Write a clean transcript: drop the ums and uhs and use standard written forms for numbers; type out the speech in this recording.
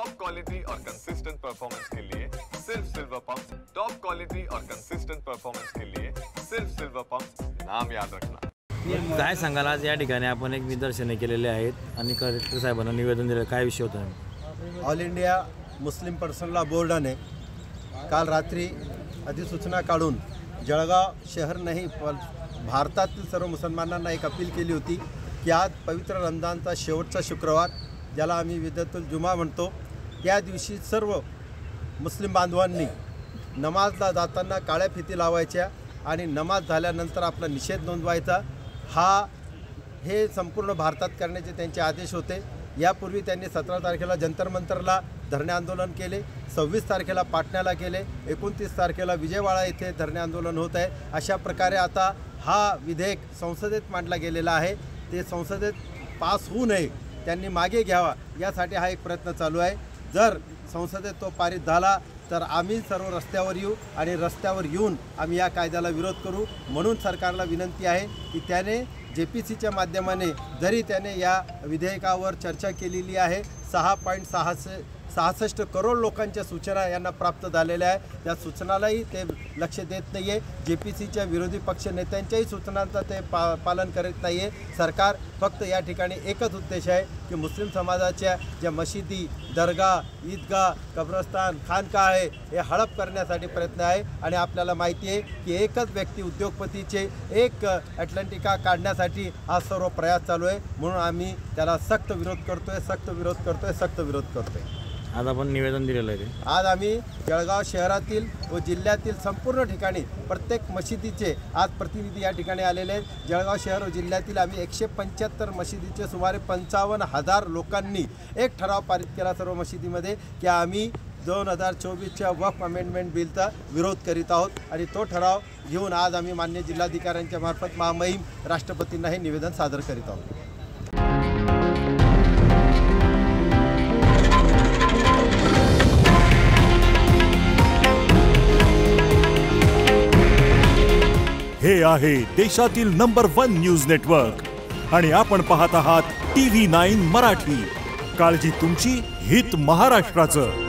Top quality और consistent performance के लिए सिर्फ सिल्वर पंप। टॉप क्वालिटी और कंसिस्टेंट परफॉर्मेंस के लिए सिर्फ सिल्वर पंप, नाम याद रखना। काय सांगाल, आज या ठिकाणी आपण एक निदर्शने केलेले आहेत आणि कलेक्टर साहेबांना निवेदन दिलं, काय विषय होता? All India Muslim personal law बोर्डाने काल रात्री अधिसूचना काढून जळगाव शहर नाही पण भारतातील सर्व मुसलमानांना एक अपील केली होती की आज पवित्र रमजानचा शेवटचा शुक्रवार, ज्याला आम्ही विदतुल जुमा म्हणतो, त्या दिवशी सर्व मुस्लिम बांधवांनी नमाजला जाताना काळ्या फिती लावायच्या आणि नमाज झाल्यानंतर आपला निषेध नोंदवायचा। हे संपूर्ण भारतात करण्याचे त्यांचे आदेश होते। यापूर्वी त्यांनी 17 तारखेला जंतर मंतरला धरणे आंदोलन केले, 26 तारखेला पाटण्याला केले, 29 तारखेला विजयवाडा येथे धरणे आंदोलन होत आहे। अशा प्रकारे आता हा विधेयक संसदेत मांडला गेलेला आहे, ते संसदेत पास होऊ नये, त्यांनी मागे घ्यावा यासाठी हा एक प्रयत्न चालू आहे। जर संसदेत तो पारित झाला तर आम्ही सर्व रस्त्यावर येऊ आणि रस्त्यावर येऊन आम्ही या कायद्याला विरोध करू। म्हणून सरकारला विनंती आहे की त्याने JPCच्या माध्यमाने जरी त्याने या विधेयकावर चर्चा केलेली आहे, 6.66 करोड लोकांच्या सूचना यांना प्राप्त झालेल्या आहे, त्या सूचनालाही ते लक्ष देत नाही आहे। JPCच्या विरोधी पक्ष नेत्यांच्याही सूचनांचं ते पालन करत नाही आहे। सरकार फक्त या ठिकाणी एकच उद्देश आहे की मुस्लिम समाजाच्या ज्या मशिदी, दर्गा, ईदगाह, कब्रस्तान, खानका आहे हे हडप करण्यासाठी प्रयत्न आहे। आणि आपल्याला माहिती आहे की एकच व्यक्ती उद्योगपतीचे एक अटलांटिका काढण्यासाठी हा सर्व प्रयास चालू आहे। म्हणून आम्ही त्याला सक्त विरोध करतोय, सक्त विरोध करतोय, सक्त विरोध करतोय। आज आपण निवेदन दिलेलं आहे, आज आम्ही जळगाव शहरातील व जिल्ह्यातील संपूर्ण ठिकाणी प्रत्येक मशिदीचे आज प्रतिनिधी या ठिकाणी आलेले आहेत। जळगाव शहर व जिल्ह्यातील आम्ही 175 मशिदीचे सुमारे 55,000 लोकांनी एक ठराव पारित केला सर्व मशिदीमध्ये की आम्ही 2024च्या वक्फ अमेंडमेंट बिलचा विरोध करीत आहोत आणि तो ठराव घेऊन आज आम्ही मान्य जिल्हाधिकाऱ्यांच्या मार्फत महामहिम राष्ट्रपतींना हे निवेदन सादर करीत आहोत। हे आहे देशातील नंबर 1 न्यूज नेटवर्क आणि आपण पाहत आहात TV9 मराठी। काळजी तुमची, हित महाराष्ट्राचं।